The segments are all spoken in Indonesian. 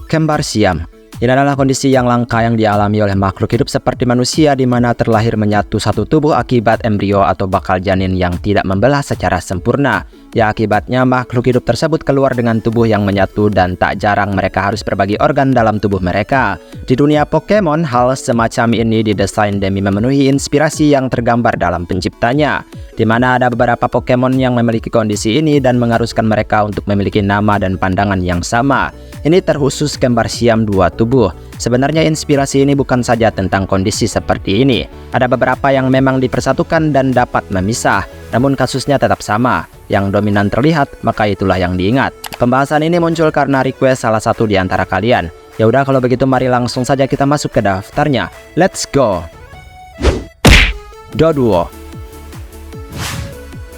Kembar siam. Ini adalah kondisi yang langka yang dialami oleh makhluk hidup seperti manusia di mana terlahir menyatu satu tubuh akibat embrio atau bakal janin yang tidak membelah secara sempurna. Ya, akibatnya makhluk hidup tersebut keluar dengan tubuh yang menyatu dan tak jarang mereka harus berbagi organ dalam tubuh mereka. Di dunia Pokemon, hal semacam ini didesain demi memenuhi inspirasi yang tergambar dalam penciptanya, di mana ada beberapa Pokemon yang memiliki kondisi ini dan mengharuskan mereka untuk memiliki nama dan pandangan yang sama. Ini terkhusus kembar siam dua tubuh. Sebenarnya inspirasi ini bukan saja tentang kondisi seperti ini. Ada beberapa yang memang dipersatukan dan dapat memisah, namun kasusnya tetap sama. Yang dominan terlihat, maka itulah yang diingat. Pembahasan ini muncul karena request salah satu di antara kalian. Ya udah, kalau begitu mari langsung saja kita masuk ke daftarnya. Let's go. Doduo.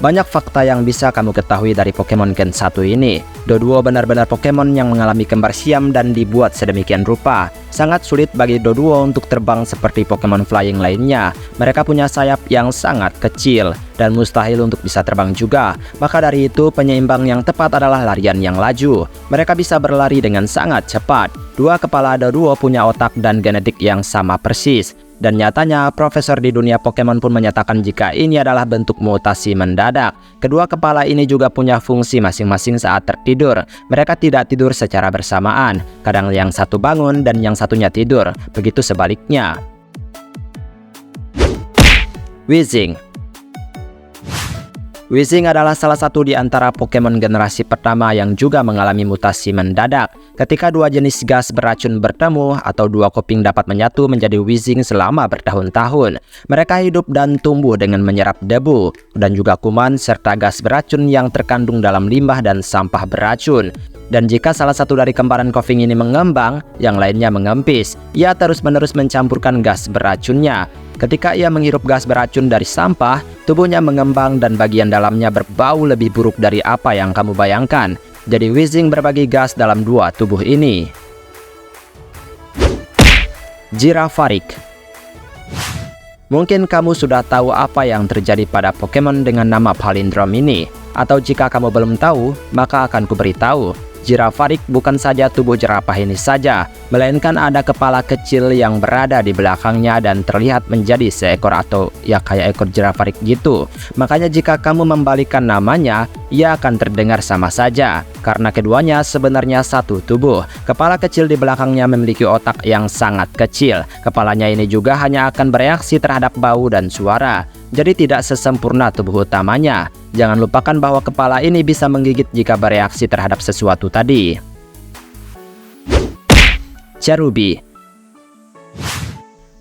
Banyak fakta yang bisa kamu ketahui dari Pokemon Gen 1 ini. Doduo benar-benar Pokemon yang mengalami kembar siam dan dibuat sedemikian rupa. Sangat sulit bagi Doduo untuk terbang seperti Pokemon flying lainnya. Mereka punya sayap yang sangat kecil dan mustahil untuk bisa terbang juga. Maka dari itu penyeimbang yang tepat adalah larian yang laju. Mereka bisa berlari dengan sangat cepat. Dua kepala Doduo punya otak dan genetik yang sama persis. Dan nyatanya, profesor di dunia Pokemon pun menyatakan jika ini adalah bentuk mutasi mendadak. Kedua kepala ini juga punya fungsi masing-masing saat tertidur. Mereka tidak tidur secara bersamaan. Kadang yang satu bangun dan yang satunya tidur. Begitu sebaliknya. Weezing. Weezing adalah salah satu di antara Pokemon generasi pertama yang juga mengalami mutasi mendadak. Ketika dua jenis gas beracun bertemu atau dua kuping dapat menyatu menjadi Weezing selama bertahun-tahun. Mereka hidup dan tumbuh dengan menyerap debu dan juga kuman serta gas beracun yang terkandung dalam limbah dan sampah beracun. Dan jika salah satu dari kembaran coughing ini mengembang, yang lainnya mengempis. Ia terus-menerus mencampurkan gas beracunnya. Ketika ia menghirup gas beracun dari sampah, tubuhnya mengembang dan bagian dalamnya berbau lebih buruk dari apa yang kamu bayangkan. Jadi Weezing berbagi gas dalam dua tubuh ini. Girafarig. Mungkin kamu sudah tahu apa yang terjadi pada Pokemon dengan nama palindrom ini. Atau jika kamu belum tahu, maka akan kuberitahu. Girafarig bukan saja tubuh jerapah ini saja, melainkan ada kepala kecil yang berada di belakangnya dan terlihat menjadi seekor atau ya kayak ekor Girafarig gitu. Makanya jika kamu membalikkan namanya, ia akan terdengar sama saja, karena keduanya sebenarnya satu tubuh. Kepala kecil di belakangnya memiliki otak yang sangat kecil. Kepalanya ini juga hanya akan bereaksi terhadap bau dan suara. Jadi tidak sesempurna tubuh utamanya. Jangan lupakan bahwa kepala ini bisa menggigit jika bereaksi terhadap sesuatu tadi. Cherubi.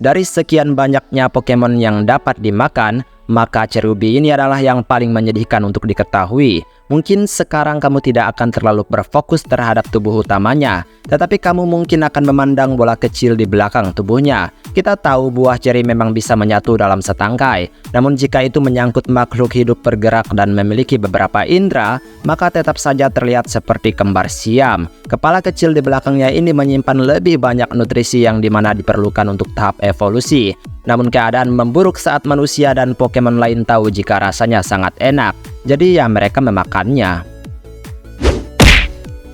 Dari sekian banyaknya Pokemon yang dapat dimakan, maka Cherubi ini adalah yang paling menyedihkan untuk diketahui. Mungkin sekarang kamu tidak akan terlalu berfokus terhadap tubuh utamanya, tetapi kamu mungkin akan memandang bola kecil di belakang tubuhnya. Kita tahu buah ceri memang bisa menyatu dalam setangkai, namun jika itu menyangkut makhluk hidup bergerak dan memiliki beberapa indera, maka tetap saja terlihat seperti kembar siam. Kepala kecil di belakangnya ini menyimpan lebih banyak nutrisi yang dimana diperlukan untuk tahap evolusi. Namun keadaan memburuk saat manusia dan Pokemon lain tahu jika rasanya sangat enak. Jadi ya mereka memakannya.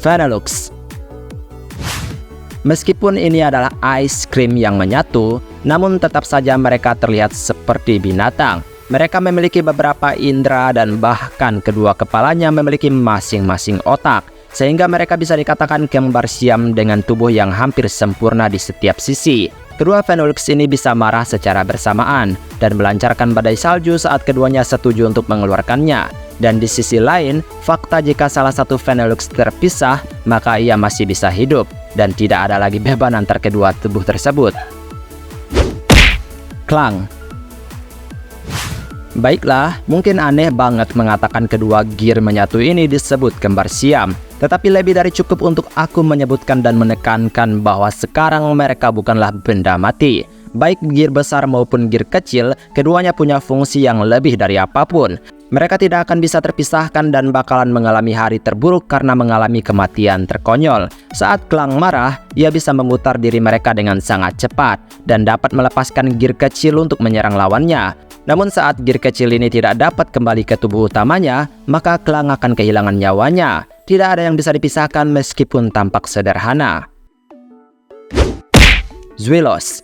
Vanillux. Meskipun ini adalah ice cream yang menyatu, namun tetap saja mereka terlihat seperti binatang. Mereka memiliki beberapa indera dan bahkan kedua kepalanya memiliki masing-masing otak. Sehingga mereka bisa dikatakan kembar siam dengan tubuh yang hampir sempurna di setiap sisi. Kedua Vanillux ini bisa marah secara bersamaan dan melancarkan badai salju saat keduanya setuju untuk mengeluarkannya. Dan di sisi lain, fakta jika salah satu Vanillux terpisah, maka ia masih bisa hidup dan tidak ada lagi beban antar kedua tubuh tersebut. Klang. Baiklah, mungkin aneh banget mengatakan kedua gear menyatu ini disebut kembar siam. Tetapi lebih dari cukup untuk aku menyebutkan dan menekankan bahwa sekarang mereka bukanlah benda mati. Baik gear besar maupun gear kecil, keduanya punya fungsi yang lebih dari apapun. Mereka tidak akan bisa terpisahkan dan bakalan mengalami hari terburuk karena mengalami kematian terkonyol. Saat Klang marah, ia bisa memutar diri mereka dengan sangat cepat dan dapat melepaskan gear kecil untuk menyerang lawannya. Namun saat gear kecil ini tidak dapat kembali ke tubuh utamanya, maka Klang akan kehilangan nyawanya. Tidak ada yang bisa dipisahkan meskipun tampak sederhana. Zweilous.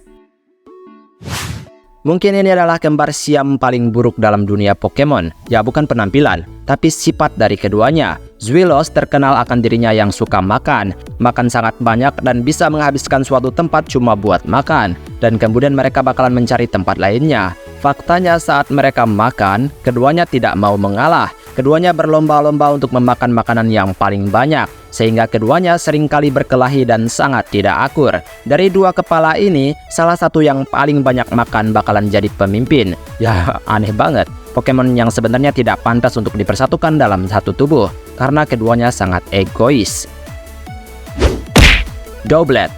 Mungkin ini adalah kembar siam paling buruk dalam dunia Pokemon. Ya, bukan penampilan, tapi sifat dari keduanya. Zweilous terkenal akan dirinya yang suka makan sangat banyak dan bisa menghabiskan suatu tempat cuma buat makan. Dan kemudian mereka bakalan mencari tempat lainnya. Faktanya saat mereka makan, keduanya tidak mau mengalah. Keduanya berlomba-lomba untuk memakan makanan yang paling banyak, sehingga keduanya seringkali berkelahi dan sangat tidak akur. Dari dua kepala ini, salah satu yang paling banyak makan bakalan jadi pemimpin. Ya, aneh banget. Pokemon yang sebenarnya tidak pantas untuk dipersatukan dalam satu tubuh, karena keduanya sangat egois. Doublet.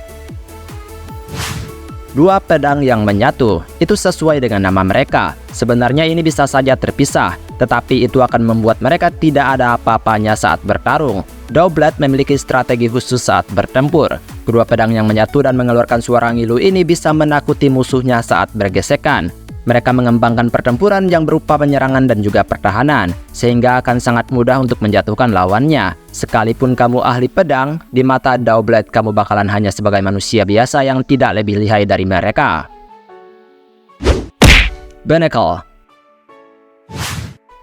Dua pedang yang menyatu, itu sesuai dengan nama mereka. Sebenarnya ini bisa saja terpisah, tetapi itu akan membuat mereka tidak ada apa-apanya saat bertarung. Doublet memiliki strategi khusus saat bertempur. Kedua pedang yang menyatu dan mengeluarkan suara ngilu ini bisa menakuti musuhnya saat bergesekan. Mereka mengembangkan pertempuran yang berupa penyerangan dan juga pertahanan, sehingga akan sangat mudah untuk menjatuhkan lawannya. Sekalipun kamu ahli pedang, di mata Doublet kamu bakalan hanya sebagai manusia biasa yang tidak lebih lihai dari mereka. Binacle.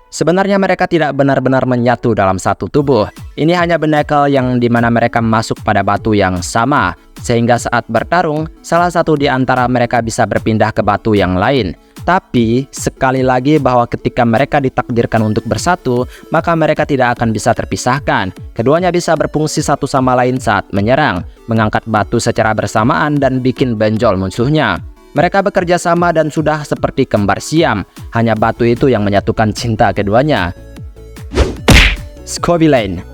Sebenarnya mereka tidak benar-benar menyatu dalam satu tubuh. Ini hanya Binacle yang dimana mereka masuk pada batu yang sama, sehingga saat bertarung, salah satu di antara mereka bisa berpindah ke batu yang lain. Tapi, sekali lagi bahwa ketika mereka ditakdirkan untuk bersatu, maka mereka tidak akan bisa terpisahkan. Keduanya bisa berfungsi satu sama lain saat menyerang, mengangkat batu secara bersamaan dan bikin benjol musuhnya. Mereka bekerja sama dan sudah seperti kembar siam, hanya batu itu yang menyatukan cinta keduanya. Scovillain.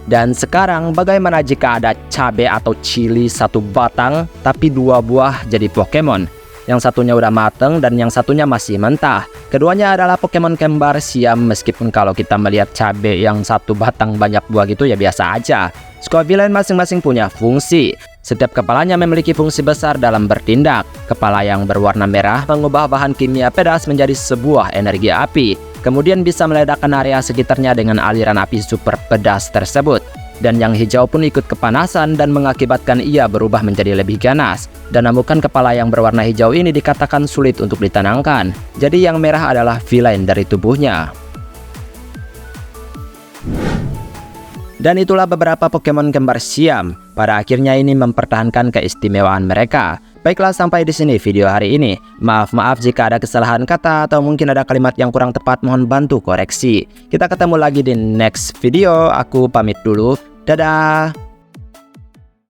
Dan sekarang bagaimana jika ada cabai atau chili satu batang, tapi dua buah jadi Pokemon? Yang satunya udah mateng dan yang satunya masih mentah. Keduanya adalah Pokemon kembar siam, meskipun kalau kita melihat cabai yang satu batang banyak buah gitu ya biasa aja. Scovillain masing-masing punya fungsi. Setiap kepalanya memiliki fungsi besar dalam bertindak. Kepala yang berwarna merah mengubah bahan kimia pedas menjadi sebuah energi api. Kemudian bisa meledakkan area sekitarnya dengan aliran api super pedas tersebut. Dan yang hijau pun ikut kepanasan dan mengakibatkan ia berubah menjadi lebih ganas. Dan amukan kepala yang berwarna hijau ini dikatakan sulit untuk ditenangkan. Jadi yang merah adalah villain dari tubuhnya. Dan itulah beberapa Pokemon kembar siam. Pada akhirnya ini mempertahankan keistimewaan mereka. Baiklah, sampai di sini video hari ini. Maaf jika ada kesalahan kata atau mungkin ada kalimat yang kurang tepat, mohon bantu koreksi. Kita ketemu lagi di next video. Aku pamit dulu. Dadah.